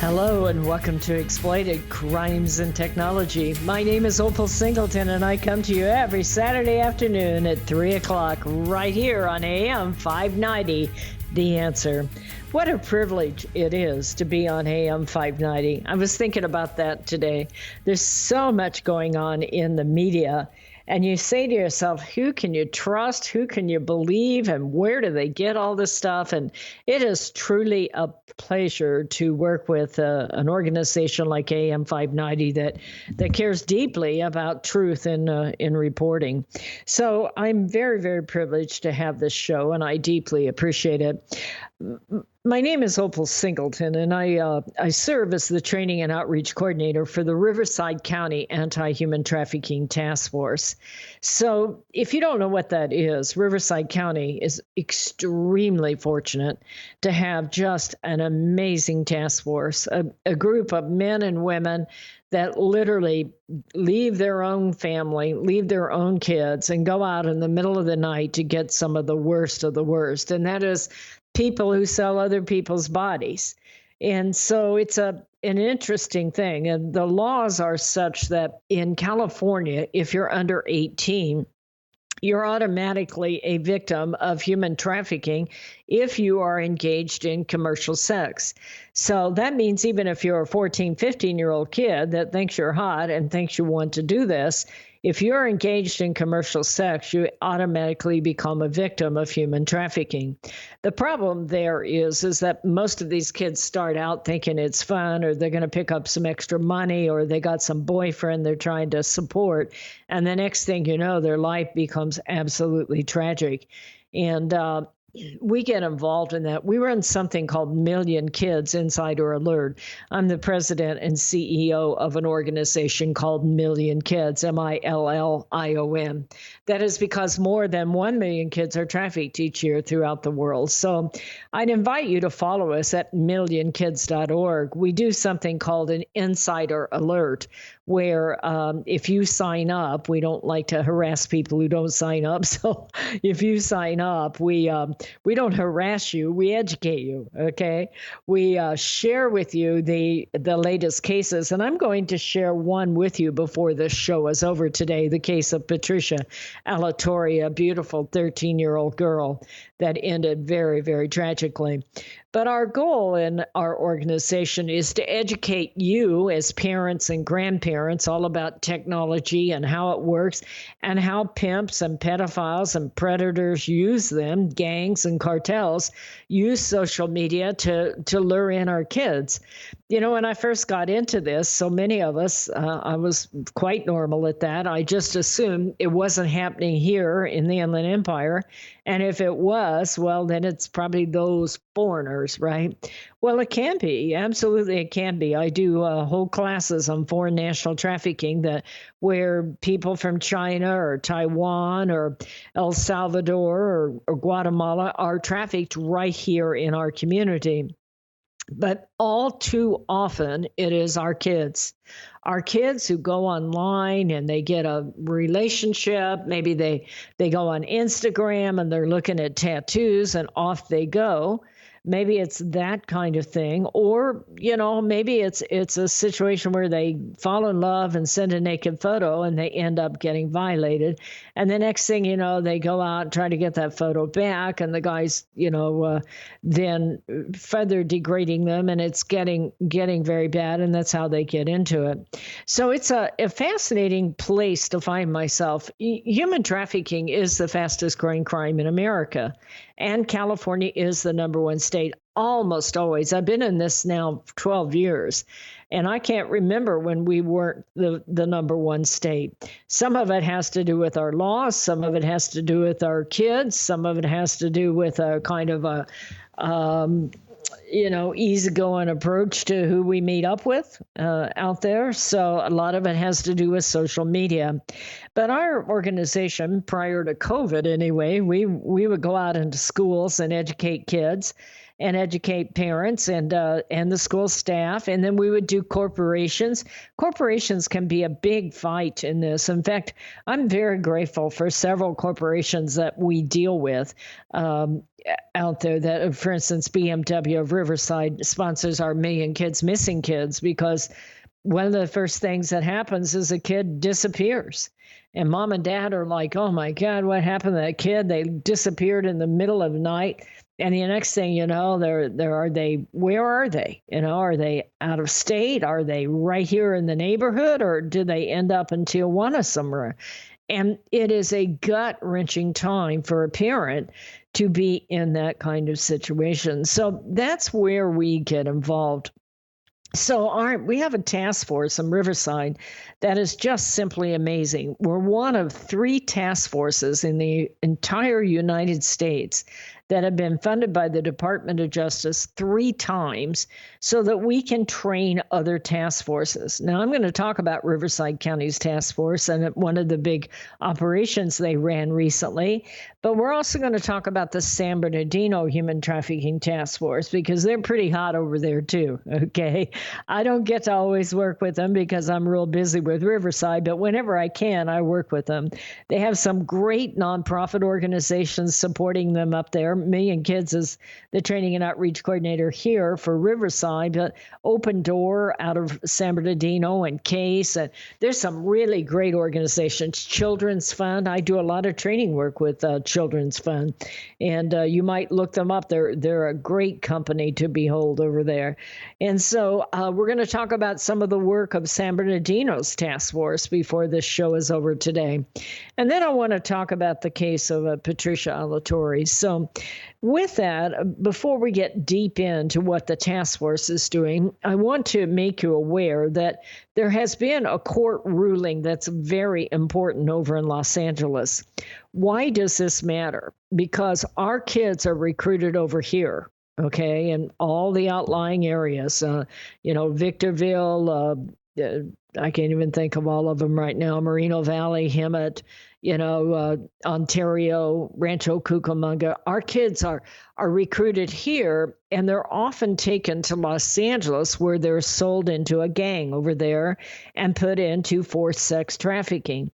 Hello and welcome to Exploited Crimes and Technology. My name is Opal Singleton and I come to you every Saturday afternoon at 3 o'clock right here on AM 590, The Answer. What a privilege it is to be on AM 590. I was thinking about that today. There's so much going on in the media. And you say to yourself, who can you trust? Who can you believe? And where do they get all this stuff? And it is truly a pleasure to work with an organization like AM 590 that cares deeply about truth in reporting. So I'm very, very privileged to have this show, and I deeply appreciate it. My name is Opal Singleton, and I serve as the Training and Outreach Coordinator for the Riverside County Anti-Human Trafficking Task Force. So if you don't know what that is, Riverside County is extremely fortunate to have just an amazing task force, a group of men and women that literally leave their own family, leave their own kids, and go out in the middle of the night to get some of the worst. And that is people who sell other people's bodies. And so it's an interesting thing. And the laws are such that in California, if you're under 18, you're automatically a victim of human trafficking if you are engaged in commercial sex. So that means even if you're a 14, 15-year-old kid that thinks you're hot and thinks you want to do this, if you're engaged in commercial sex, you automatically become a victim of human trafficking. The problem there is that most of these kids start out thinking it's fun, or they're going to pick up some extra money, or they got some boyfriend they're trying to support. And the next thing you know, their life becomes absolutely tragic. And we get involved in that. We run something called Million Kids Insider Alert. I'm the president and CEO of an organization called Million Kids, MILLION. That is because more than 1 million kids are trafficked each year throughout the world. So I'd invite you to follow us at millionkids.org. We do something called an Insider Alert, where if you sign up, we don't like to harass people who don't sign up. So if you sign up, we don't harass you, we educate you, okay? We share with you the latest cases, and I'm going to share one with you before this show is over today, the case of Patricia Alatorre, a beautiful 13-year-old girl that ended very, very tragically. But our goal in our organization is to educate you as parents and grandparents all about technology and how it works and how pimps and pedophiles and predators use them, gangs and cartels use social media to lure in our kids. You know, when I first got into this, so many of us, I was quite normal at that. I just assumed it wasn't happening here in the Inland Empire. And if it was, well, then it's probably those foreigners, right? Well, it can be. Absolutely, it can be. I do whole classes on foreign national trafficking where people from China or Taiwan or El Salvador or Guatemala are trafficked right here in our community. But all too often, it is our kids who go online and they get a relationship. Maybe they go on Instagram and they're looking at tattoos and off they go. Maybe it's that kind of thing. Or, you know, maybe it's a situation where they fall in love and send a naked photo and they end up getting violated. And the next thing you know, they go out and try to get that photo back. And the guy's, then further degrading them. And it's getting very bad. And that's how they get into it. So it's a fascinating place to find myself. Human trafficking is the fastest growing crime in America. And California is the number one state almost always. I've been in this now 12 years, and I can't remember when we weren't the number one state. Some of it has to do with our laws. Some of it has to do with our kids. Some of it has to do with a kind of a easygoing approach to who we meet up with out there. So a lot of it has to do with social media. But our organization, prior to COVID anyway, we would go out into schools and educate kids. and educate parents and the school staff. And then we would do corporations. Corporations can be a big fight in this. In fact, I'm very grateful for several corporations that we deal with out there. That, for instance, BMW of Riverside sponsors our Million Kids Missing Kids, because one of the first things that happens is a kid disappears. And mom and dad are like, oh my God, what happened to that kid? They disappeared in the middle of the night. And the next thing you know, where are they? Are they out of state? Are they right here in the neighborhood? Or do they end up in Tijuana somewhere? And it is a gut-wrenching time for a parent to be in that kind of situation. So that's where we get involved. So we have a task force in Riverside that is just simply amazing. We're one of 3 task forces in the entire United States that have been funded by the Department of Justice 3 times so that we can train other task forces. Now, I'm going to talk about Riverside County's task force and one of the big operations they ran recently, but we're also going to talk about the San Bernardino Human Trafficking Task Force, because they're pretty hot over there too, okay? I don't get to always work with them because I'm real busy with Riverside, but whenever I can, I work with them. They have some great nonprofit organizations supporting them up there. Million Kids is the training and outreach coordinator here for Riverside, but Open Door out of San Bernardino and Case. And there's some really great organizations. Children's Fund. I do a lot of training work with Children's Fund, and you might look them up. They're a great company to behold over there. And so we're going to talk about some of the work of San Bernardino's task force before this show is over today. And then I want to talk about the case of Patricia Alatorre. So with that, before we get deep into what the task force is doing, I want to make you aware that there has been a court ruling that's very important over in Los Angeles. Why does this matter? Because our kids are recruited over here. Okay, in all the outlying areas, Victorville, I can't even think of all of them right now, Moreno Valley, Hemet, Ontario, Rancho Cucamonga. Our kids are recruited here, and they're often taken to Los Angeles, where they're sold into a gang over there and put into forced sex trafficking.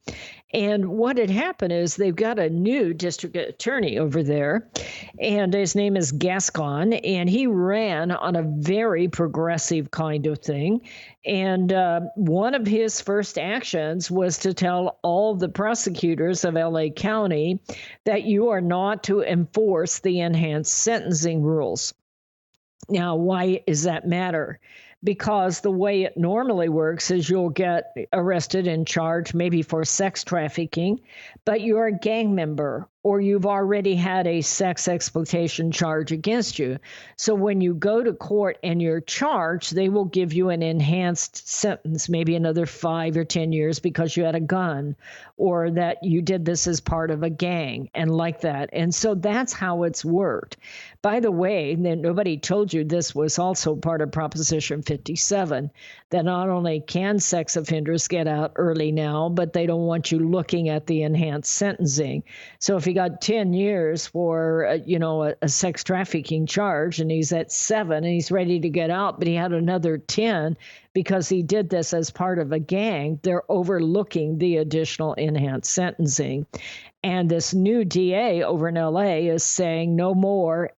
And what had happened is they've got a new district attorney over there, and his name is Gascon, and he ran on a very progressive kind of thing. And one of his first actions was to tell all the prosecutors of LA County that you are not to enforce the enhanced sentencing rules. Now, why does that matter? Because the way it normally works is you'll get arrested and charged maybe for sex trafficking, but you're a gang member or you've already had a sex exploitation charge against you. So when you go to court and you're charged, they will give you an enhanced sentence, maybe another 5 or 10 years because you had a gun or that you did this as part of a gang and like that. And so that's how it's worked. By the way, nobody told you this was also part of Proposition 57, that not only can sex offenders get out early now, but they don't want you looking at the enhanced sentencing. So if he got 10 years for, a sex trafficking charge and he's at 7 and he's ready to get out, but he had another 10 because he did this as part of a gang, they're overlooking the additional enhanced sentencing. And this new DA over in LA is saying no more,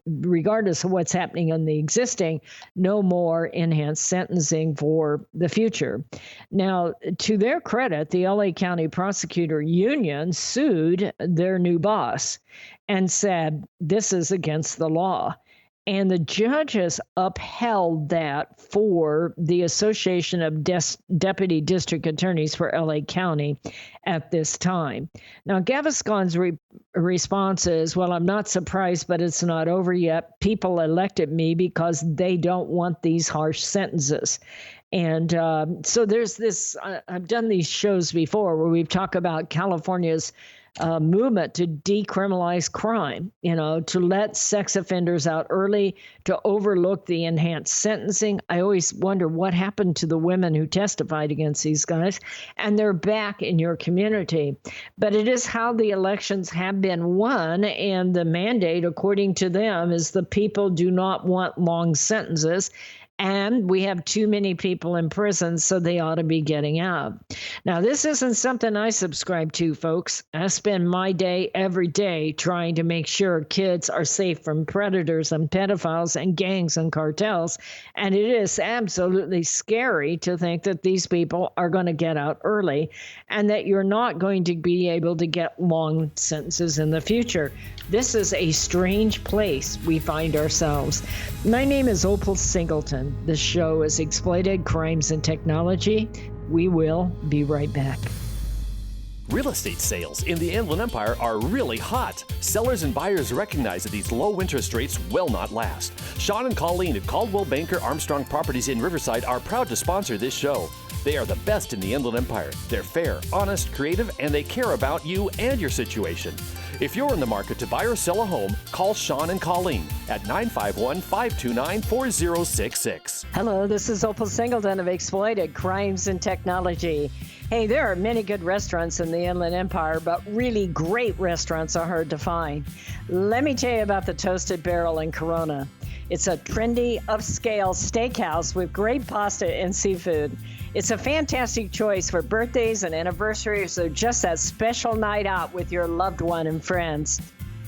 regardless of what's happening on the existing, no more enhanced sentencing for the future. Now, to their credit, the LA County Prosecutor Union sued their new boss and said, this is against the law. And the judges upheld that for the Association of Deputy District Attorneys for LA County at this time. Now, Gaviscon's response is, well, I'm not surprised, but it's not over yet. People elected me because they don't want these harsh sentences. And so there's this, I've done these shows before where we've talked about California's movement to decriminalize crime, to let sex offenders out early, to overlook the enhanced sentencing. I always wonder what happened to the women who testified against these guys, and they're back in your community. But it is how the elections have been won, and the mandate, according to them, is the people do not want long sentences. And we have too many people in prison, so they ought to be getting out. Now, this isn't something I subscribe to, folks. I spend my day every day trying to make sure kids are safe from predators and pedophiles and gangs and cartels. And it is absolutely scary to think that these people are going to get out early and that you're not going to be able to get long sentences in the future. This is a strange place we find ourselves. My name is Opal Singleton. This show is Exploited Crimes and Technology. We will be right back. Real estate sales in the Inland Empire are really hot. Sellers and buyers recognize that these low interest rates will not last. Sean and Colleen at Caldwell Banker Armstrong Properties in Riverside are proud to sponsor this show. They are the best in the Inland Empire. They're fair, honest, creative, and they care about you and your situation. If you're in the market to buy or sell a home, call Sean and Colleen at 951-529-4066. Hello, this is Opal Singleton of Exploited Crimes and Technology. Hey, there are many good restaurants in the Inland Empire, but really great restaurants are hard to find. Let me tell you about the Toasted Barrel in Corona. It's a trendy, upscale steakhouse with great pasta and seafood. It's a fantastic choice for birthdays and anniversaries or just that special night out with your loved one and friends.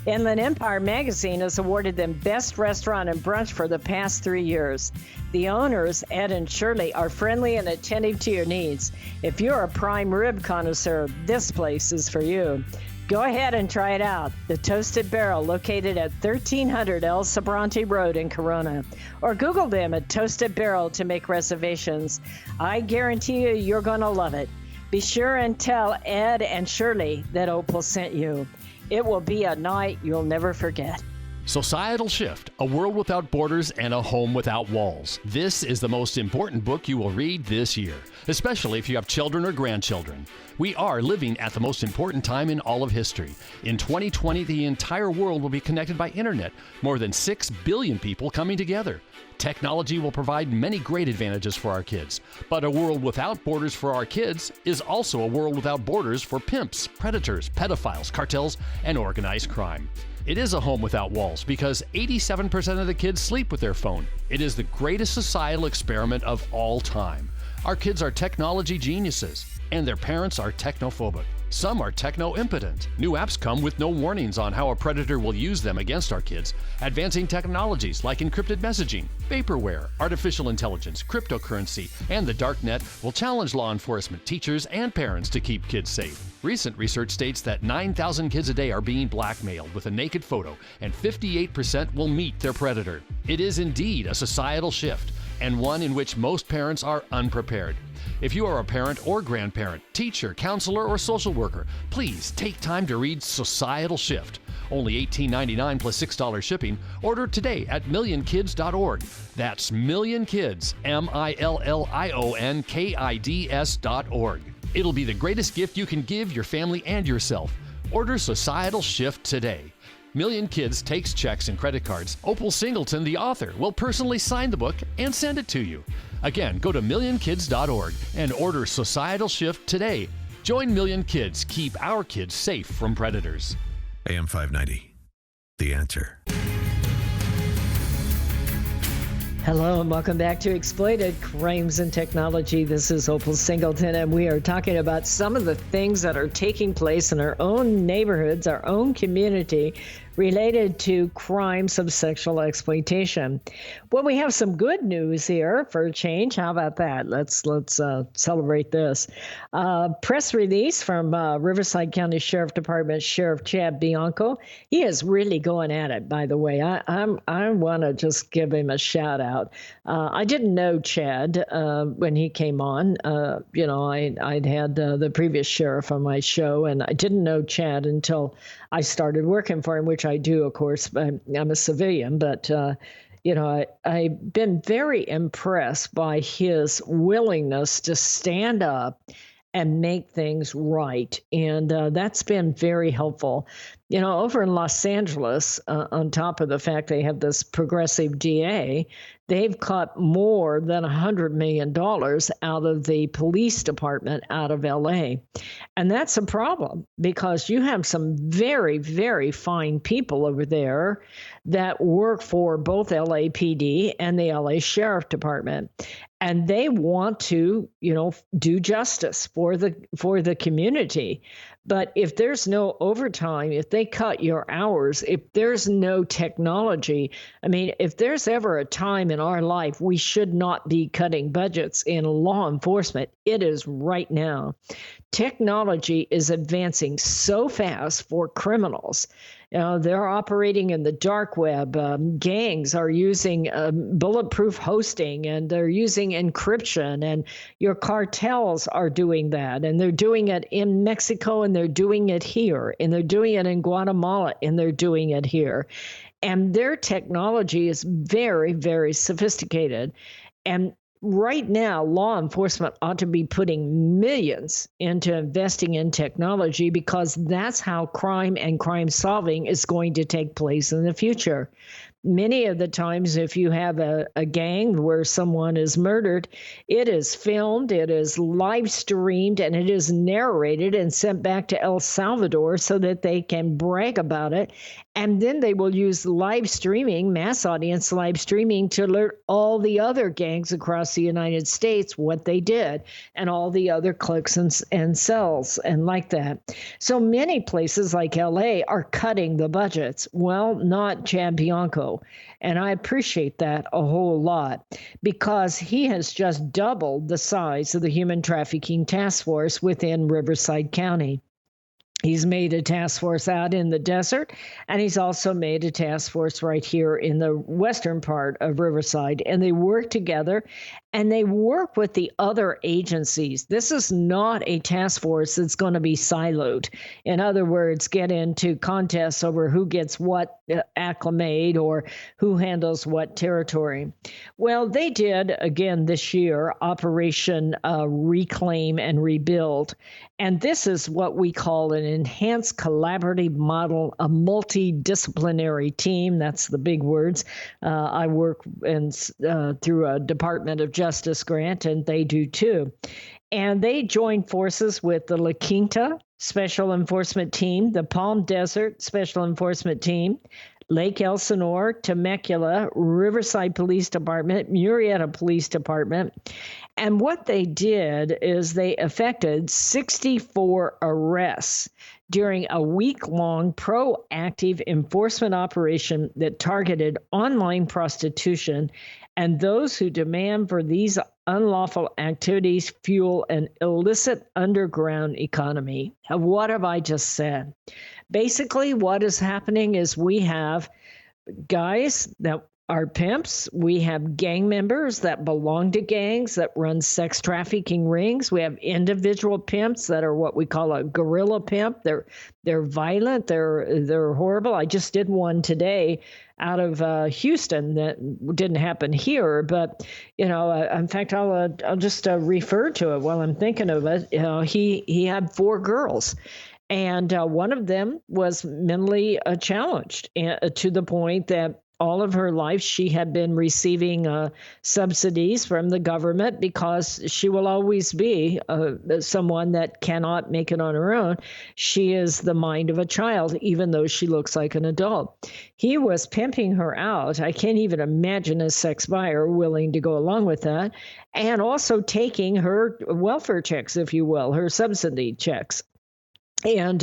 Inland Empire magazine has awarded them Best Restaurant and Brunch for the past 3 years. The owners, Ed and Shirley, are friendly and attentive to your needs. If you're a prime rib connoisseur, this place is for you. Go ahead and try it out. The Toasted Barrel, located at 1300 El Sobrante Road in Corona. Or Google them at Toasted Barrel to make reservations. I guarantee you, you're going to love it. Be sure and tell Ed and Shirley that Opal sent you. It will be a night you'll never forget. Societal Shift, A World Without Borders and a Home Without Walls. This is the most important book you will read this year, especially if you have children or grandchildren. We are living at the most important time in all of history. In 2020, the entire world will be connected by internet, more than 6 billion people coming together. Technology will provide many great advantages for our kids, but a world without borders for our kids is also a world without borders for pimps, predators, pedophiles, cartels, and organized crime. It is a home without walls because 87% of the kids sleep with their phone. It is the greatest societal experiment of all time. Our kids are technology geniuses, and their parents are technophobic. Some are techno-impotent. New apps come with no warnings on how a predator will use them against our kids. Advancing technologies like encrypted messaging, vaporware, artificial intelligence, cryptocurrency, and the dark net will challenge law enforcement, teachers, and parents to keep kids safe. Recent research states that 9,000 kids a day are being blackmailed with a naked photo, and 58% will meet their predator. It is indeed a societal shift, and one in which most parents are unprepared. If you are a parent or grandparent, teacher, counselor, or social worker, please take time to read Societal Shift. Only $18.99 plus $6 shipping. Order today at millionkids.org. That's millionkids, millionkids.org. It'll be the greatest gift you can give your family and yourself. Order Societal Shift today. Million Kids takes checks and credit cards. Opal Singleton, the author, will personally sign the book and send it to you. Again, go to millionkids.org and order Societal Shift today. Join Million Kids. Keep our kids safe from predators. AM 590, The Answer. Hello and welcome back to Exploited Crimes and Technology. This is Opal Singleton, and we are talking about some of the things that are taking place in our own neighborhoods, our own community, related to crimes of sexual exploitation. Well, we have some good news here for a change. How about that? Let's celebrate this. Press release from Riverside County Sheriff Department Sheriff Chad Bianco. He is really going at it, by the way. I want to just give him a shout out. I didn't know Chad when he came on. I'd had the previous sheriff on my show, and I didn't know Chad until I started working for him, which I do, of course. I'm a civilian, but I've been very impressed by his willingness to stand up and make things right. And that's been very helpful. You know, over in Los Angeles, on top of the fact they have this progressive DA, they've cut more than $100 million out of the police department out of LA. And that's a problem because you have some very, very fine people over there that work for both LAPD and the LA Sheriff Department. And they want to, you know, do justice for the community. But if there's no overtime, if they cut your hours, if there's no technology, I mean, if there's ever a time in our life we should not be cutting budgets in law enforcement, it is right now. Technology is advancing so fast for criminals. You know, they're operating in the dark web. Gangs are using bulletproof hosting, and they're using encryption, and your cartels are doing that. And they're doing it in Mexico, and they're doing it here, and they're doing it in Guatemala, and they're doing it here. And their technology is very, very sophisticated. And right now, law enforcement ought to be putting millions into investing in technology because that's how crime and crime solving is going to take place in the future. Many of the times, if you have a gang where someone is murdered, it is filmed, it is live streamed, and it is narrated and sent back to El Salvador so that they can brag about it. And then they will use live streaming, mass audience live streaming, to alert all the other gangs across the United States what they did and all the other cliques and cells and like that. So many places like LA are cutting the budgets. Well, not Chad Bianco. And I appreciate that a whole lot because he has just doubled the size of the human trafficking task force within Riverside County. He's made a task force out in the desert, and he's also made a task force right here in the western part of Riverside. And they work together, and they work with the other agencies. This is not a task force that's going to be siloed. In other words, get into contests over who gets what acclimate or who handles what territory. Well, they did, again, this year, Operation Reclaim and Rebuild. And this is what we call an enhanced collaborative model, a multidisciplinary team. That's the big words. I work through a Department of Justice grant, and they do too. And they join forces with the La Quinta Special Enforcement Team, the Palm Desert Special Enforcement Team, Lake Elsinore, Temecula, Riverside Police Department, Murrieta Police Department. And what they did is they effected 64 arrests during a week-long proactive enforcement operation that targeted online prostitution and those who demand for these unlawful activities fuel an illicit underground economy. What have I just said? Basically, what is happening is we have guys that are pimps. We have gang members that belong to gangs that run sex trafficking rings. We have individual pimps that are what we call a guerrilla pimp. They're violent. They're horrible. I just did one today out of Houston that didn't happen here, but in fact, I'll just refer to it while I'm thinking of it. He had 4 girls. And one of them was mentally challenged to the point that all of her life she had been receiving subsidies from the government because she will always be someone that cannot make it on her own. She is the mind of a child, even though she looks like an adult. He was pimping her out. I can't even imagine a sex buyer willing to go along with that. And also taking her welfare checks, if you will, her subsidy checks. And,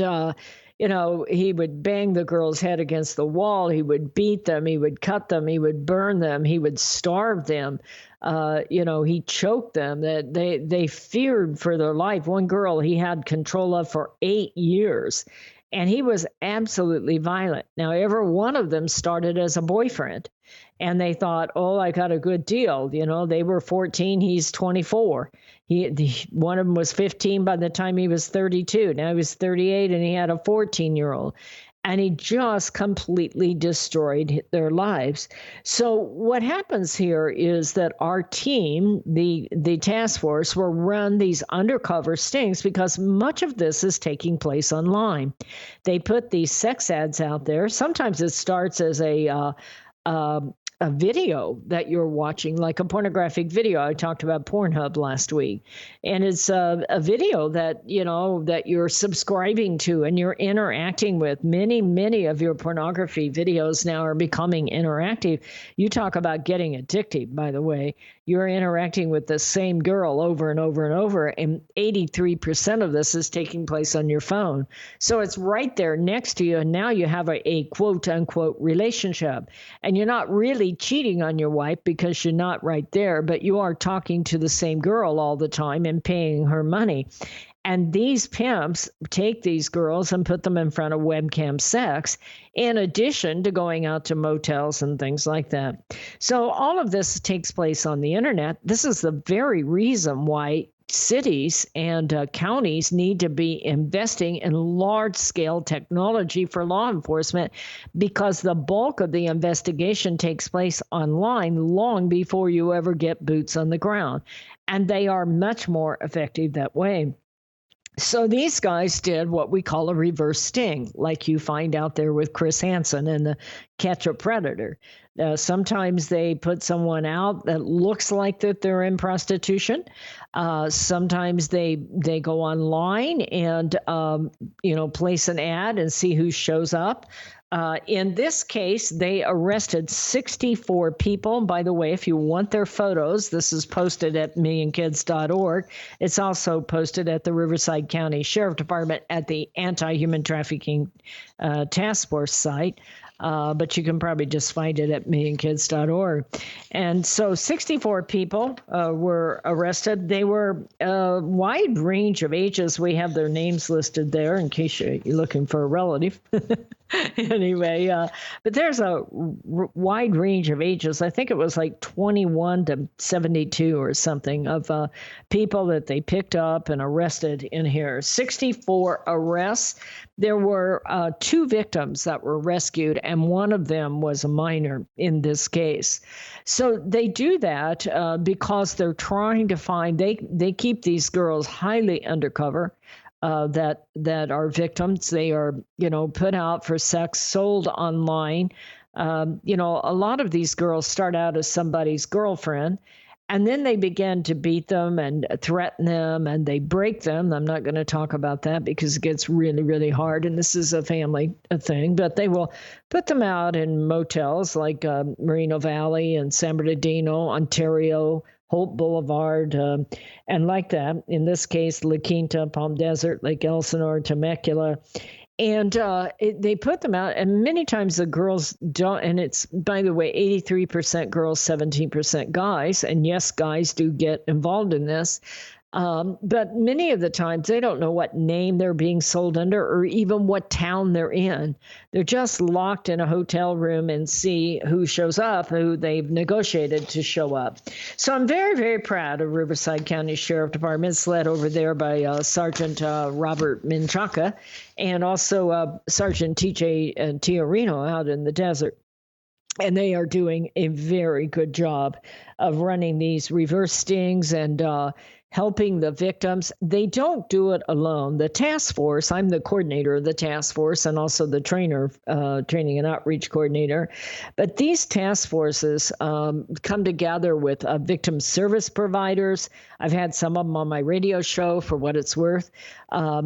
he would bang the girl's head against the wall. He would beat them. He would cut them. He would burn them. He would starve them. He choked them. That they feared for their life. One girl he had control of for 8 years. And he was absolutely violent. Now, every one of them started as a boyfriend. And they thought, oh, I got a good deal. They were 14. He's 24. One of them was 15 by the time he was 32. Now he was 38 and he had a 14-year-old. and he just completely destroyed their lives. So what happens here is that our team, the task force, will run these undercover stings because much of this is taking place online. They put these sex ads out there. Sometimes it starts as a video that you're watching, like a pornographic video. I talked about Pornhub last week, and it's a video that that you're subscribing to and you're interacting with. Many of your pornography videos now are becoming interactive. You talk about getting addictive, by the way. You're interacting with the same girl over and over and over, and 83% of this is taking place on your phone. So it's right there next to you, and now you have a quote-unquote relationship. And you're not really cheating on your wife because you're not right there, but you are talking to the same girl all the time and paying her money. And these pimps take these girls and put them in front of webcam sex, in addition to going out to motels and things like that. So all of this takes place on the internet. This is the very reason why cities and counties need to be investing in large-scale technology for law enforcement, because the bulk of the investigation takes place online long before you ever get boots on the ground. And they are much more effective that way. So these guys did what we call a reverse sting, like you find out there with Chris Hansen and the Catch a Predator. Sometimes they put someone out that looks like that they're in prostitution. Sometimes they go online and place an ad and see who shows up. In this case, they arrested 64 people. By the way, if you want their photos, this is posted at millionkids.org. It's also posted at the Riverside County Sheriff Department at the Anti-Human Trafficking Task Force site. But you can probably just find it at millionkids.org. And so 64 people were arrested. They were a wide range of ages. We have their names listed there in case you're looking for a relative. Anyway, but there's a wide range of ages. I think it was like 21 to 72 or something of people that they picked up and arrested in here. 64 arrests. There were 2 victims that were rescued, and one of them was a minor in this case. So they do that because they're trying to find, they keep these girls highly undercover. That are victims. They are, put out for sex, sold online. A lot of these girls start out as somebody's girlfriend, and then they begin to beat them and threaten them, and they break them. I'm not going to talk about that because it gets really, really hard, and this is a family thing. But they will put them out in motels like Moreno Valley and San Bernardino, Ontario, Holt Boulevard, and like that. In this case, La Quinta, Palm Desert, Lake Elsinore, Temecula. And they put them out, and many times the girls don't, and it's, by the way, 83% girls, 17% guys. And yes, guys do get involved in this. But many of the times they don't know what name they're being sold under or even what town they're in. They're just locked in a hotel room and see who shows up, who they've negotiated to show up. So I'm very, very proud of Riverside County Sheriff Department. It's led over there by Sergeant Robert Minchaka and also Sergeant TJ Tiarino out in the desert. And they are doing a very good job of running these reverse stings and helping the victims. They don't do it alone. The task force, I'm the coordinator of the task force and also the training and outreach coordinator. But these task forces come together with victim service providers. I've had some of them on my radio show for what it's worth. A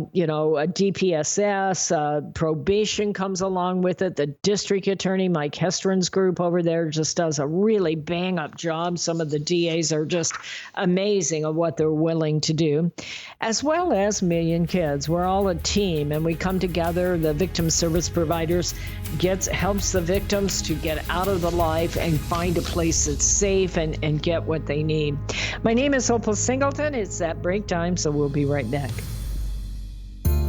DPSS, probation comes along with it. The district attorney, Mike Hestron's group over there, just does a really bang-up job. Some of the DAs are just amazing of what they're willing to do, as well as Million Kids. We're all a team, and we come together. The victim service providers helps the victims to get out of the life and find a place that's safe and get what they need. My name is Opal Singleton. It's that break time, so we'll be right back.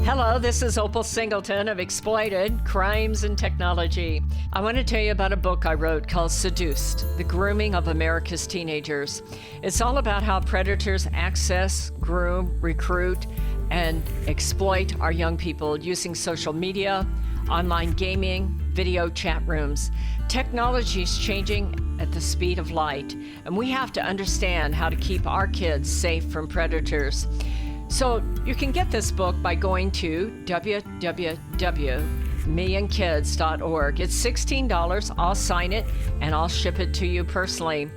Hello, this is Opal Singleton of Exploited Crimes and Technology. I want to tell you about a book I wrote called Seduced: The Grooming of America's Teenagers. It's all about how predators access, groom, recruit, and exploit our young people using social media, online gaming, video chat rooms. Technology is changing at the speed of light, and we have to understand how to keep our kids safe from predators. So you can get this book by going to www.millionkids.org. It's $16. I'll sign it and I'll ship it to you personally.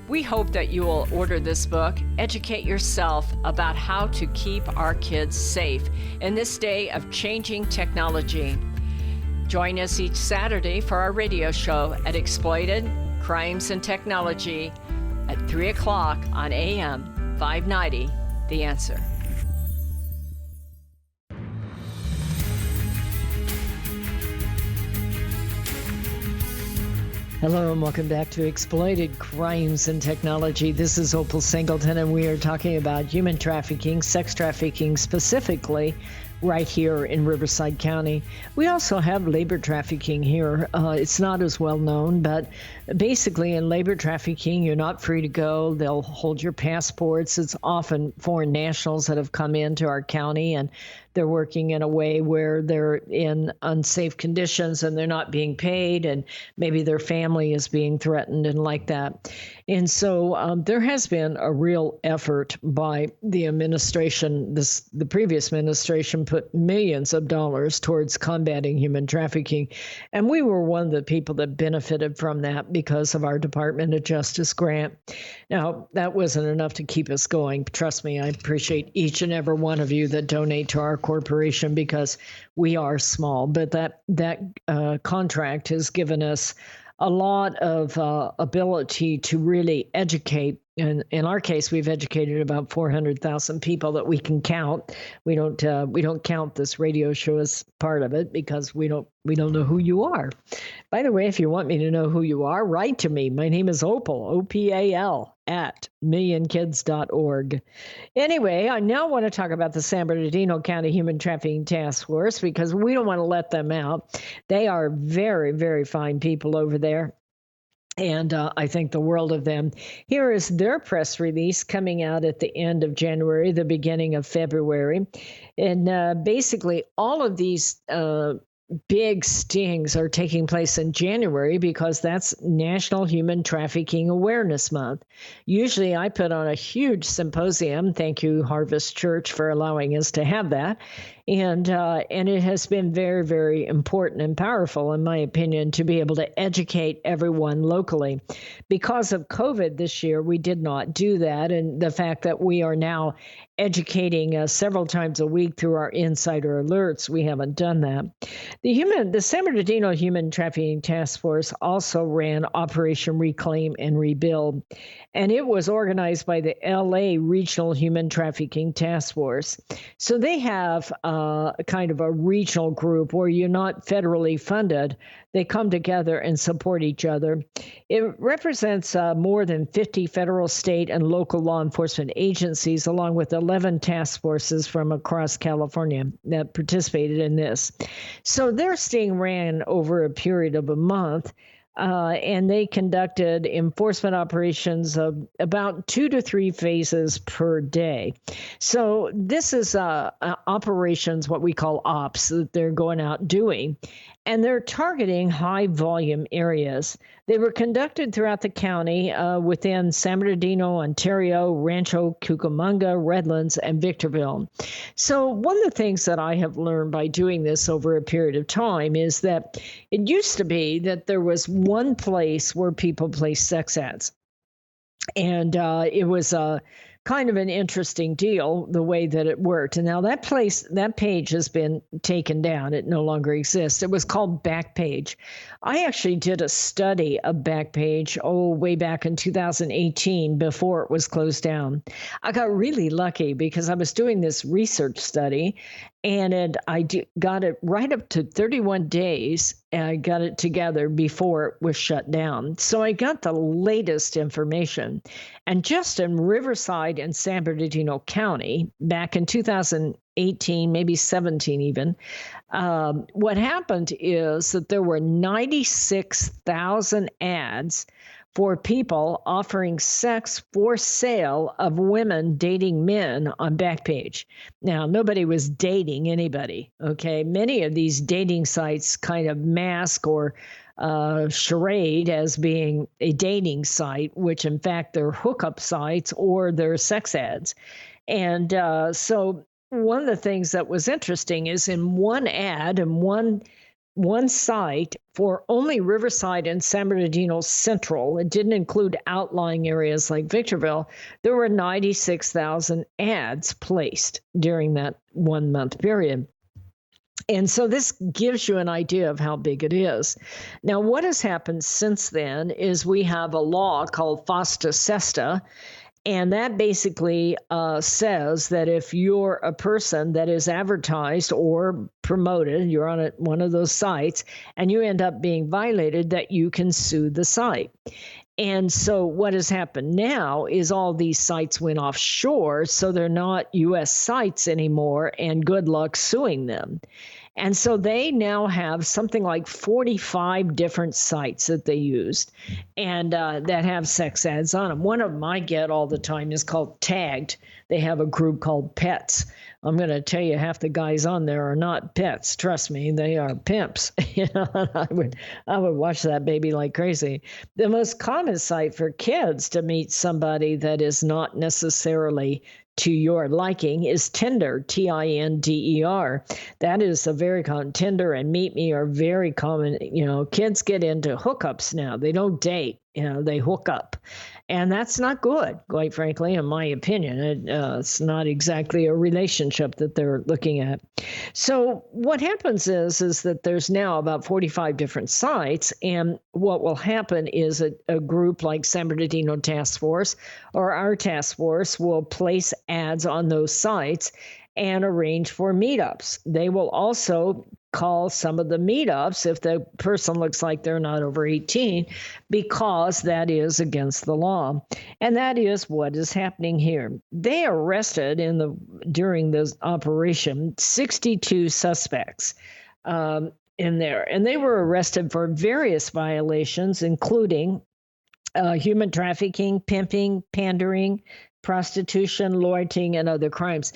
We hope that you will order this book, educate yourself about how to keep our kids safe in this day of changing technology. Join us each Saturday for our radio show at Exploited Crimes and Technology at 3 o'clock on AM 590, The Answer. Hello and welcome back to Exploited Crimes and Technology. This is Opal Singleton, and we are talking about human trafficking, sex trafficking specifically, right here in Riverside County. We also have labor trafficking here. It's not as well known, but basically in labor trafficking, you're not free to go. They'll hold your passports. It's often foreign nationals that have come into our county, and they're working in a way where they're in unsafe conditions and they're not being paid, and maybe their family is being threatened and like that. And so there has been a real effort by the administration. The previous administration put millions of dollars towards combating human trafficking. And we were one of the people that benefited from that because of our Department of Justice grant. Now, that wasn't enough to keep us going. Trust me, I appreciate each and every one of you that donate to our corporation because we are small. But that contract has given us a lot of ability to really educate. And in our case, we've educated about 400,000 people that we can count. We don't count this radio show as part of it because we don't know who you are. By the way, if you want me to know who you are, write to me. My name is Opal, OPAL, at millionkids.org. Anyway, I now want to talk about the San Bernardino County Human Trafficking Task Force because we don't want to let them out. They are very, very fine people over there. And I think the world of them. Here is their press release coming out at the end of January, the beginning of February. And basically, all of these big stings are taking place in January because that's National Human Trafficking Awareness Month. Usually I put on a huge symposium. Thank you, Harvest Church, for allowing us to have that. And it has been very, very important and powerful, in my opinion, to be able to educate everyone locally. Because of COVID this year, we did not do that. And the fact that we are now educating several times a week through our insider alerts, we haven't done that. The San Bernardino Human Trafficking Task Force also ran Operation Reclaim and Rebuild, and it was organized by the LA Regional Human Trafficking Task Force. So they have kind of a regional group where you're not federally funded. They come together and support each other. It represents more than 50 federal, state, and local law enforcement agencies, along with 11 task forces from across California that participated in this. So their sting ran over a period of a month. And they conducted enforcement operations of about 2 to 3 phases per day. So this is operations, what we call ops, that they're going out doing. And they're targeting high volume areas. They were conducted throughout the county within San Bernardino, Ontario, Rancho Cucamonga, Redlands, and Victorville. So one of the things that I have learned by doing this over a period of time is that it used to be that there was one place where people placed sex ads. And it was kind of an interesting deal, the way that it worked. And now that page has been taken down. It no longer exists. It was called Backpage. I actually did a study of Backpage, way back in 2018 before it was closed down. I got really lucky because I was doing this research study and got it right up to 31 days. And I got it together before it was shut down. So I got the latest information. And just in Riverside and San Bernardino County, back in 2018, maybe 17 even, what happened is that there were 96,000 ads for people offering sex for sale of women dating men on Backpage. Now, nobody was dating anybody, okay? Many of these dating sites kind of mask or charade as being a dating site, which in fact they're hookup sites or they're sex ads. And so one of the things that was interesting is in one ad and one site for only Riverside and San Bernardino Central, it didn't include outlying areas like Victorville, there were 96,000 ads placed during that 1 month period. And so this gives you an idea of how big it is. Now, what has happened since then is we have a law called FOSTA SESTA, and that basically says that if you're a person that is advertised or promoted, you're on one of those sites, and you end up being violated, that you can sue the site. And so what has happened now is all these sites went offshore, so they're not U.S. sites anymore, and good luck suing them. And so they now have something like 45 different sites that they used and that have sex ads on them. One of them I get all the time is called Tagged. They have a group called Pets. I'm going to tell you, half the guys on there are not pets. Trust me, they are pimps. I would watch that baby like crazy. The most common site for kids to meet somebody that is not necessarily to your liking is Tinder, Tinder. That is a very common. Tinder and Meet Me are very common. Kids get into hookups now. They don't date. They hook up. And that's not good, quite frankly, in my opinion. It's not exactly a relationship that they're looking at. So what happens is that there's now about 45 different sites, and what will happen is a group like San Bernardino Task Force or our task force will place ads on those sites and arrange for meetups. They will also call some of the meetups if the person looks like they're not over 18, because that is against the law. And that is what is happening here. They arrested during this operation 62 suspects in there, and they were arrested for various violations, including human trafficking, pimping, pandering, prostitution, loitering, and other crimes.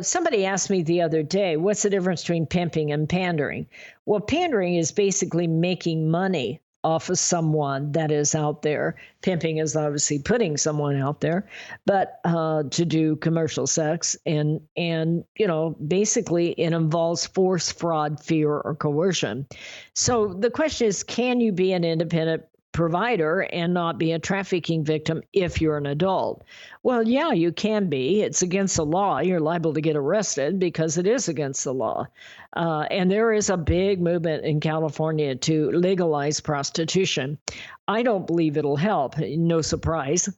Somebody asked me the other day, what's the difference between pimping and pandering? Well, pandering is basically making money off of someone that is out there. Pimping is obviously putting someone out there, but to do commercial sex, and basically it involves force, fraud, fear, or coercion. So the question is, can you be an independent provider and not be a trafficking victim if you're an adult? Well, yeah, you can be. It's against the law. You're liable to get arrested because it is against the law. And there is a big movement in California to legalize prostitution. I don't believe it'll help. No surprise.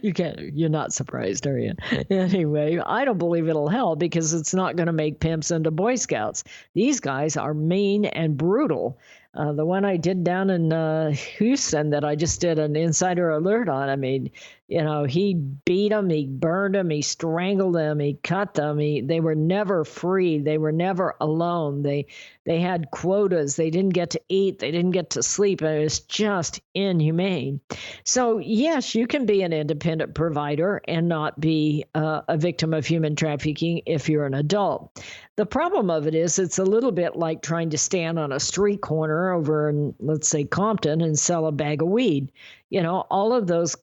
You're not surprised, are you? Anyway, I don't believe it'll help because it's not going to make pimps into Boy Scouts. These guys are mean and brutal. The one I did down in Houston that I just did an insider alert on, I mean, he beat them, he burned them, he strangled them, he cut them. They were never free. They were never alone. They had quotas. They didn't get to eat. They didn't get to sleep. And it was just inhumane. So, yes, you can be an independent provider and not be a victim of human trafficking if you're an adult. The problem of it is it's a little bit like trying to stand on a street corner over in, let's say, Compton and sell a bag of weed. All of those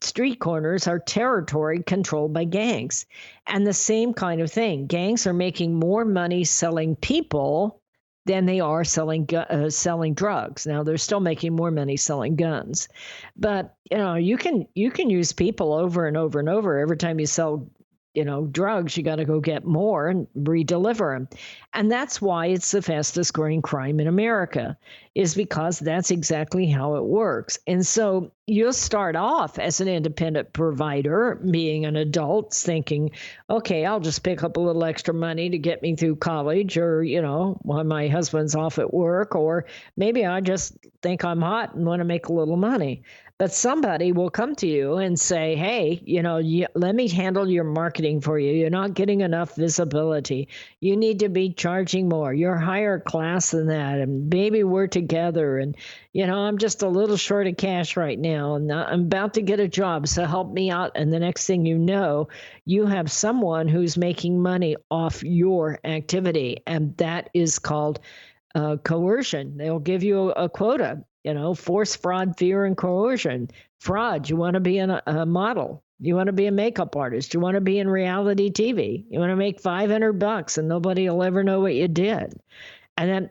street corners are territory controlled by gangs. And the same kind of thing. Gangs are making more money selling people than they are selling drugs. Now, they're still making more money selling guns. But, you can use people over and over and over. Every time you sell drugs, you got to go get more and redeliver them. And that's why it's the fastest growing crime in America, is because that's exactly how it works. And so you'll start off as an independent provider, being an adult, thinking, okay, I'll just pick up a little extra money to get me through college, or, while my husband's off at work, or maybe I just think I'm hot and want to make a little money. But somebody will come to you and say, hey, let me handle your marketing for you. You're not getting enough visibility. You need to be charging more. You're higher class than that. And baby, we're together. And, I'm just a little short of cash right now, and I'm about to get a job, so help me out. And the next thing you know, you have someone who's making money off your activity, and that is called coercion. They'll give you a quota, force, fraud, fear, and coercion. Fraud, you want to be a model. You want to be a makeup artist. You want to be in reality TV. You want to make $500 and nobody will ever know what you did. And then,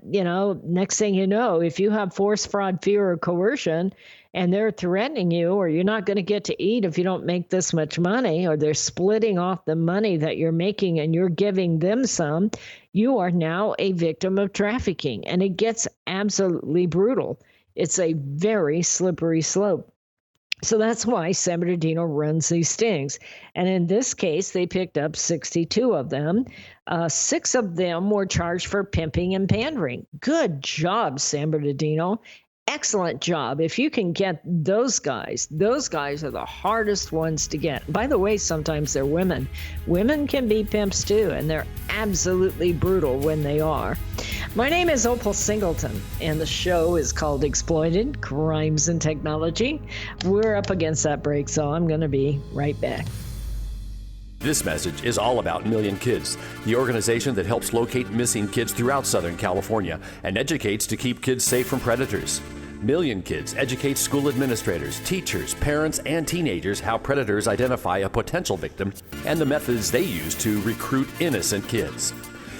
next thing you know, if you have force, fraud, fear, or coercion, and they're threatening you, or you're not going to get to eat if you don't make this much money, or they're splitting off the money that you're making and you're giving them some, you are now a victim of trafficking. And it gets absolutely brutal. It's a very slippery slope. So that's why San Bernardino runs these stings. And in this case, they picked up 62 of them. 6 of them were charged for pimping and pandering. Good job, San Bernardino. Excellent job. If you can get those guys are the hardest ones to get. By the way, sometimes they're women. Women can be pimps too, and they're absolutely brutal when they are. My name is Opal Singleton, and the show is called Exploited Crimes and Technology. We're up against that break, so I'm going to be right back. This message is all about Million Kids, the organization that helps locate missing kids throughout Southern California and educates to keep kids safe from predators. Million Kids educates school administrators, teachers, parents, and teenagers how predators identify a potential victim and the methods they use to recruit innocent kids.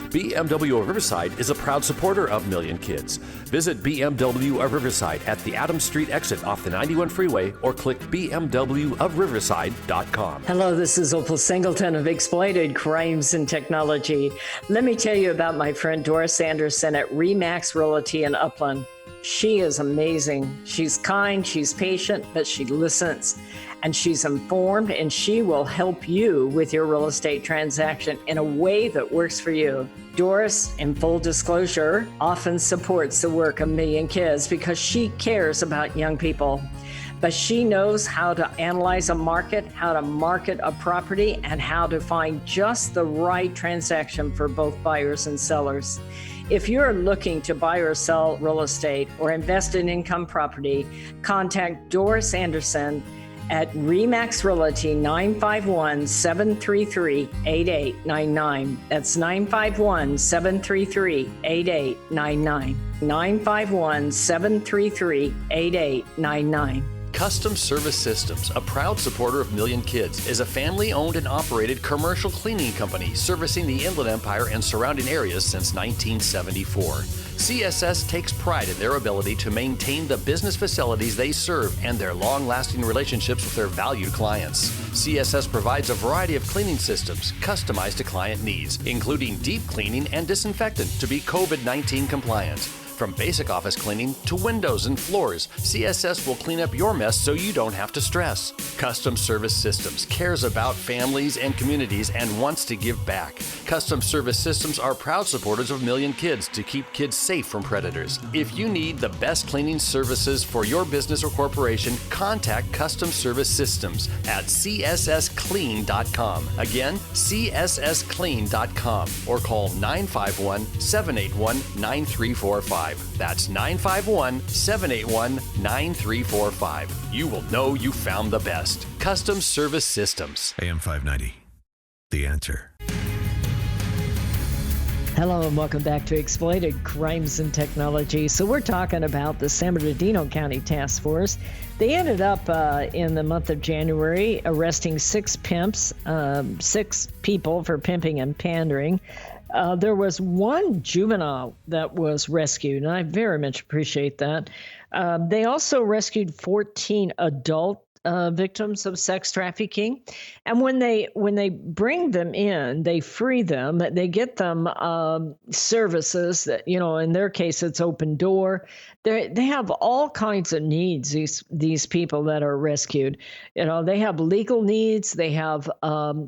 BMW of Riverside is a proud supporter of Million Kids. Visit BMW of Riverside at the Adams Street exit off the 91 freeway or click bmwofriverside.com. Hello, this is Opal Singleton of Exploited Crimes and Technology. Let me tell you about my friend Doris Anderson at Remax Realty in Upland. She is amazing. She's kind, she's patient, but she listens. And she's informed, and she will help you with your real estate transaction in a way that works for you. Doris, in full disclosure, often supports the work of Million Kids because she cares about young people. But she knows how to analyze a market, how to market a property, and how to find just the right transaction for both buyers and sellers. If you're looking to buy or sell real estate or invest in income property, contact Doris Anderson at Remax Realty 951-733-8899. That's 951-733-8899. 951-733-8899. Custom Service Systems, a proud supporter of Million Kids, is a family-owned and operated commercial cleaning company servicing the Inland Empire and surrounding areas since 1974. CSS takes pride in their ability to maintain the business facilities they serve and their long-lasting relationships with their valued clients. CSS provides a variety of cleaning systems customized to client needs, including deep cleaning and disinfectant to be COVID-19 compliant. From basic office cleaning to windows and floors, CSS will clean up your mess so you don't have to stress. Custom Service Systems cares about families and communities and wants to give back. Custom Service Systems are proud supporters of Million Kids to keep kids safe from predators. If you need the best cleaning services for your business or corporation, contact Custom Service Systems at cssclean.com. Again, cssclean.com, or call 951-781-9345. That's 951-781-9345. You will know you found the best. Custom Service Systems. AM 590. The answer. Hello and welcome back to Exploited Crimes and Technology. So we're talking about the San Bernardino County Task Force. They ended up in the month of January arresting 6 pimps, 6 people for pimping and pandering. There was 1 juvenile that was rescued, and I very much appreciate that. They also rescued 14 adult victims of sex trafficking. And when they bring them in, they free them, they get them services that, in their case, it's open door. They have all kinds of needs, these people that are rescued. They have legal needs, they have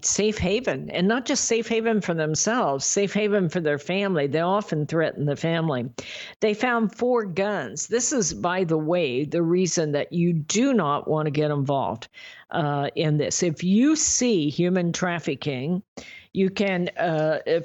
safe haven, and not just safe haven for themselves, safe haven for their family. They often threaten the family. They found 4 guns. This is, by the way, the reason that you do not want to get involved in this. If you see human trafficking, you can,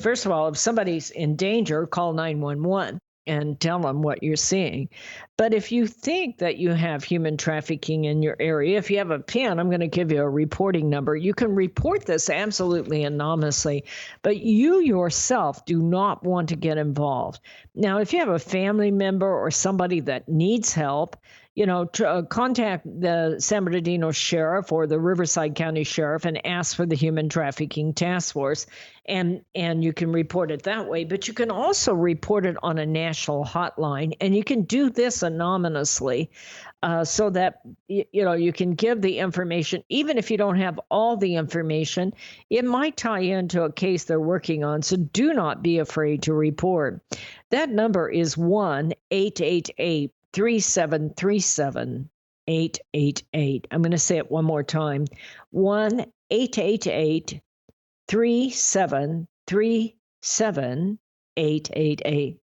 first of all, if somebody's in danger, call 911. and tell them what you're seeing. But if you think that you have human trafficking in your area, if you have a PIN, I'm going to give you a reporting number. You can report this absolutely anonymously, but you yourself do not want to get involved. Now, if you have a family member or somebody that needs help, contact the San Bernardino Sheriff or the Riverside County Sheriff and ask for the Human Trafficking Task Force, and you can report it that way. But you can also report it on a national hotline, and you can do this anonymously, so that you can give the information. Even if you don't have all the information, it might tie into a case they're working on. So do not be afraid to report. That number is 1-888. 3737-888. I'm going to say it one more time. 1-888-3737-888.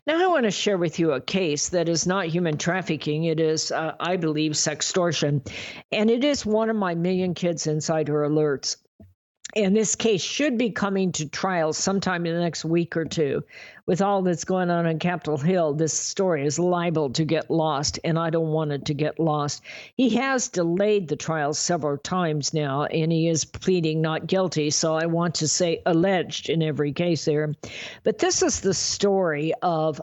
Now I want to share with you a case that is not human trafficking. It is, I believe, sextortion. And it is one of my Million Kids Insider alerts. And this case should be coming to trial sometime in the next week or two. With all that's going on Capitol Hill, this story is liable to get lost, and I don't want it to get lost. He has delayed the trial several times now, and he is pleading not guilty, so I want to say alleged in every case there. But this is the story of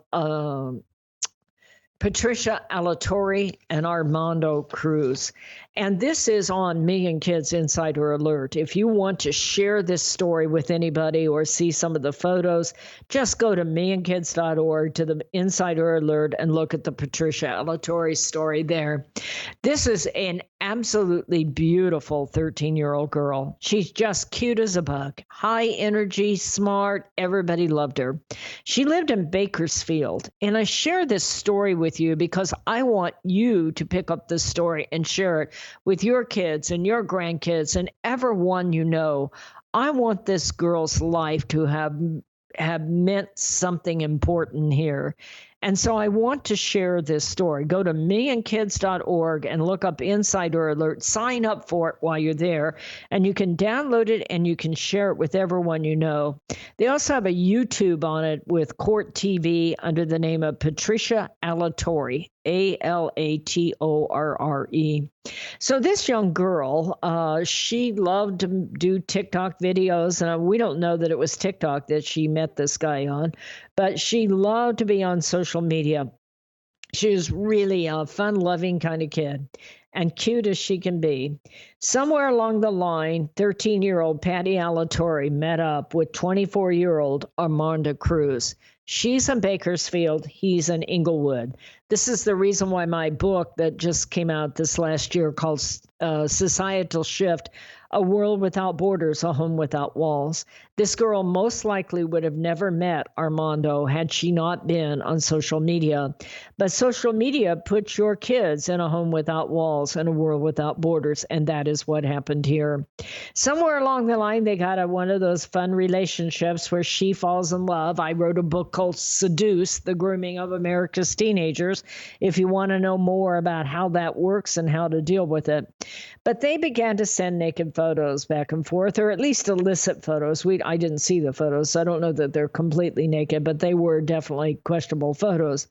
Patricia Alatorre and Armando Cruz. And this is on Million Kids Insider Alert. If you want to share this story with anybody or see some of the photos, just go to millionkids.org to the Insider Alert and look at the Patricia Alatorre story there. This is an absolutely beautiful 13-year-old girl. She's just cute as a bug, high energy, smart. Everybody loved her. She lived in Bakersfield. And I share this story with you because I want you to pick up this story and share it with your kids and your grandkids and everyone you know. I want this girl's life to have meant something important here. And so I want to share this story. Go to millionkids.org and look up Insider Alert. Sign up for it while you're there. And you can download it and you can share it with everyone you know. They also have a YouTube on it with Court TV under the name of Patricia Alatorre, Alatorre. So this young girl, she loved to do TikTok videos. And we don't know that it was TikTok that she met this guy on, but she loved to be on social media. She was really a fun-loving kind of kid and cute as she can be. Somewhere along the line, 13-year-old Patty Alatorre met up with 24-year-old Armando Cruz. She's in Bakersfield. He's in Inglewood. This is the reason why my book that just came out this last year called Societal Shift, A World Without Borders, A Home Without Walls. This girl most likely would have never met Armando had she not been on social media. But social media puts your kids in a home without walls and a world without borders, and that is what happened here. Somewhere along the line, they got one of those fun relationships where she falls in love. I wrote a book called Seduce, The Grooming of America's Teenagers, if you want to know more about how that works and how to deal with it. But they began to send naked photos back and forth, or at least illicit photos. I didn't see the photos, so I don't know that they're completely naked, but they were definitely questionable photos.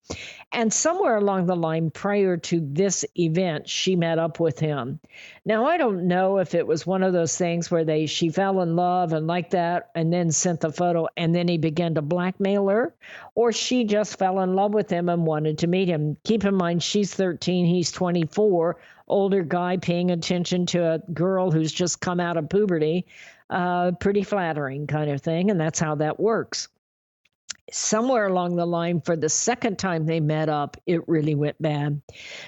And somewhere along the line, prior to this event, she met up with him. Now, I don't know if it was one of those things where she fell in love and like that, and then sent the photo, and then he began to blackmail her, or she just fell in love with him and wanted to meet him. Keep in mind, she's 13, he's 24, older guy paying attention to a girl who's just come out of puberty. Pretty flattering kind of thing, and that's how that works. Somewhere along the line, for the second time they met up, it really went bad.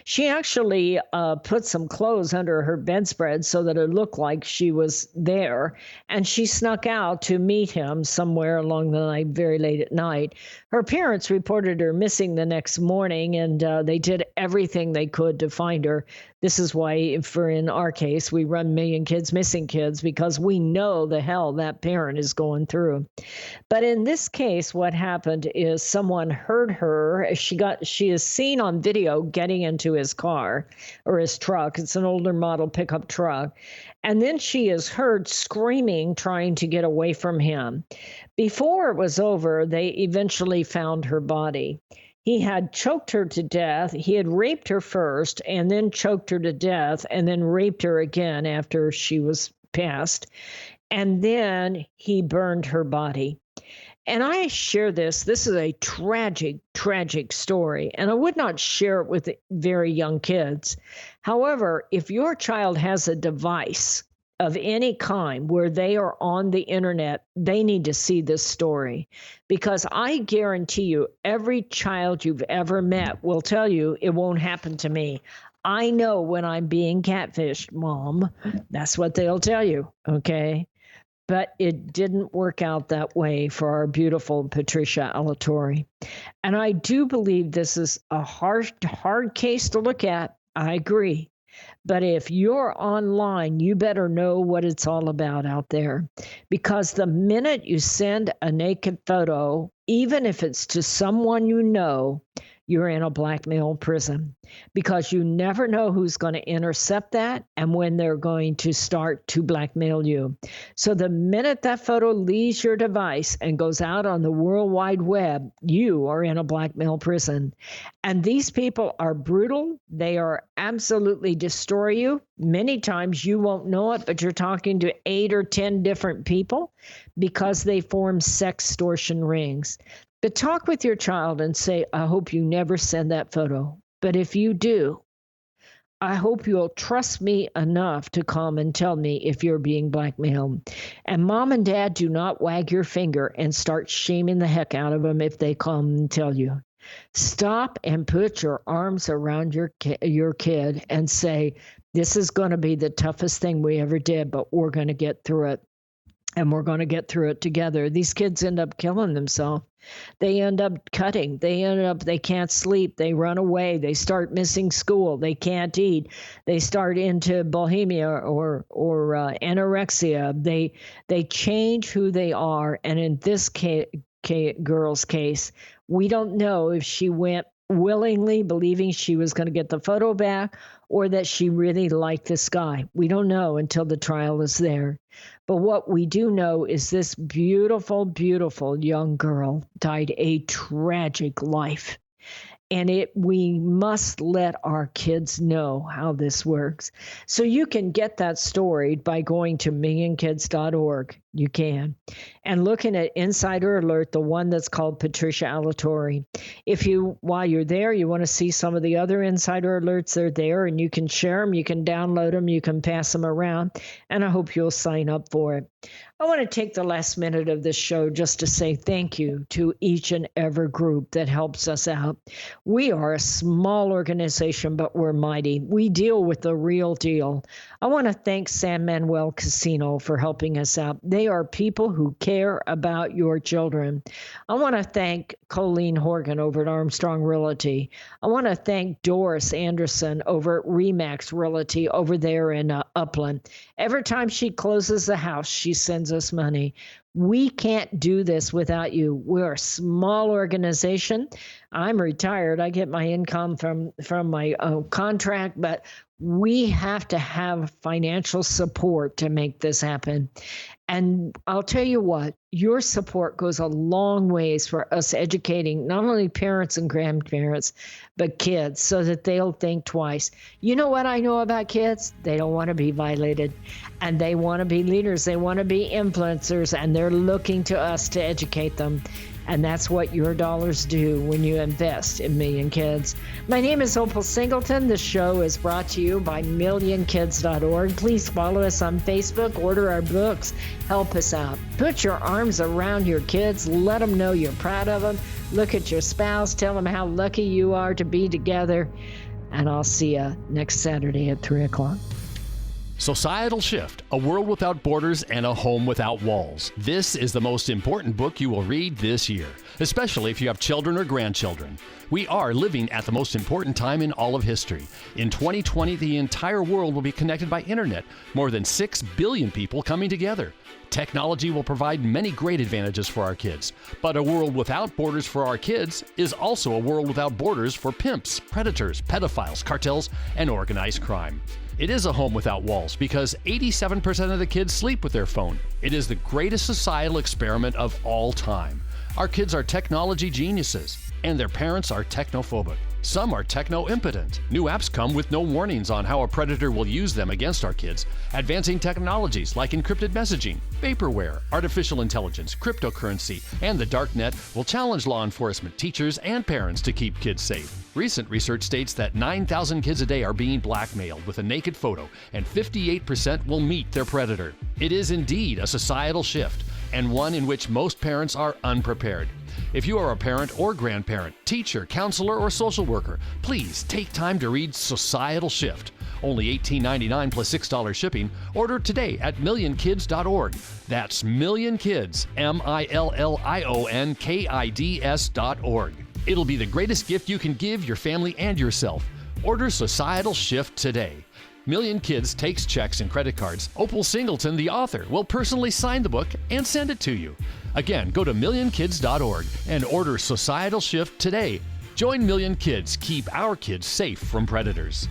She actually put some clothes under her bedspread so that it looked like she was there, and she snuck out to meet him somewhere along the line very late at night. Her parents reported her missing the next morning, and they did everything they could to find her. This is why, in our case, we run Million Kids Missing Kids, because we know the hell that parent is going through. But in this case, what happened is someone heard her. She is seen on video getting into his car or his truck. It's an older model pickup truck. And then she is heard screaming, trying to get away from him. Before it was over, they eventually found her body. He had choked her to death. He had raped her first and then choked her to death and then raped her again after she was passed. And then he burned her body. And I share this. This is a tragic, tragic story. And I would not share it with very young kids. However, if your child has a device of any kind where they are on the internet, they need to see this story, because I guarantee you every child you've ever met will tell you it won't happen to me. I know when I'm being catfished, Mom. That's what they'll tell you, okay? But it didn't work out that way for our beautiful Patricia Alatorre. And I do believe this is a hard case to look at. I agree. But if you're online, you better know what it's all about out there. Because the minute you send a naked photo, even if it's to someone you know, you're in a blackmail prison, because you never know who's going to intercept that and when they're going to start to blackmail you. So the minute that photo leaves your device and goes out on the World Wide Web, you are in a blackmail prison. And these people are brutal. They are absolutely destroy you. Many times you won't know it, but you're talking to 8 or 10 different people because they form sextortion rings. But talk with your child and say, I hope you never send that photo. But if you do, I hope you'll trust me enough to come and tell me if you're being blackmailed. And Mom and Dad, do not wag your finger and start shaming the heck out of them if they come and tell you. Stop and put your arms around your kid and say, this is going to be the toughest thing we ever did, but we're going to get through it. And we're going to get through it together. These kids end up killing themselves. They end up cutting. They can't sleep. They run away. They start missing school. They can't eat. They start into bulimia or anorexia. They change who they are. And in this girl's case, we don't know if she went willingly believing she was going to get the photo back or that she really liked this guy. We don't know until the trial is there. But what we do know is this beautiful, beautiful young girl died a tragic life. And we must let our kids know how this works. So you can get that story by going to millionkids.org. You can. And looking at Insider Alert, the one that's called Patricia Alatorre. If while you're there, you want to see some of the other Insider Alerts, they're there, and you can share them, you can download them, you can pass them around, and I hope you'll sign up for it. I want to take the last minute of this show just to say thank you to each and every group that helps us out. We are a small organization, but we're mighty. We deal with the real deal. I want to thank San Manuel Casino for helping us out. They are people who care about your children. I want to thank Colleen Horgan over at Armstrong Realty. I want to thank Doris Anderson over at Remax Realty over there in Upland. Every time she closes the house, she sends us money. We can't do this without you. We're a small organization. I'm retired. I get my income from my contract, but we have to have financial support to make this happen. And I'll tell you what, your support goes a long ways for us educating not only parents and grandparents, but kids so that they'll think twice. You know what I know about kids? They don't want to be violated, and they want to be leaders. They want to be influencers, and they're looking to us to educate them. And that's what your dollars do when you invest in Million Kids. My name is Opal Singleton. The show is brought to you by millionkids.org. Please follow us on Facebook, order our books, help us out. Put your arms around your kids. Let them know you're proud of them. Look at your spouse. Tell them how lucky you are to be together. And I'll see you next Saturday at 3 o'clock. Societal Shift, A World Without Borders and a Home Without Walls. This is the most important book you will read this year, especially if you have children or grandchildren. We are living at the most important time in all of history. In 2020, the entire world will be connected by internet, more than 6 billion people coming together. Technology will provide many great advantages for our kids, but a world without borders for our kids is also a world without borders for pimps, predators, pedophiles, cartels, and organized crime. It is a home without walls because 87% of the kids sleep with their phone. It is the greatest societal experiment of all time. Our kids are technology geniuses. and their parents are technophobic. Some are techno-impotent. New apps come with no warnings on how a predator will use them against our kids. Advancing technologies like encrypted messaging, vaporware, artificial intelligence, cryptocurrency, and the dark net will challenge law enforcement, teachers, and parents to keep kids safe. Recent research states that 9,000 kids a day are being blackmailed with a naked photo, and 58% will meet their predator. It is indeed a societal shift, and one in which most parents are unprepared. If you are a parent or grandparent, teacher, counselor, or social worker, please take time to read Societal Shift. Only $18.99 plus $6 shipping. Order today at millionkids.org. That's millionkids, millionkids.org. It'll be the greatest gift you can give your family and yourself. Order Societal Shift today. Million Kids takes checks and credit cards. Opal Singleton, the author, will personally sign the book and send it to you. Again, go to millionkids.org and order Societal Shift today. Join Million Kids. Keep our kids safe from predators.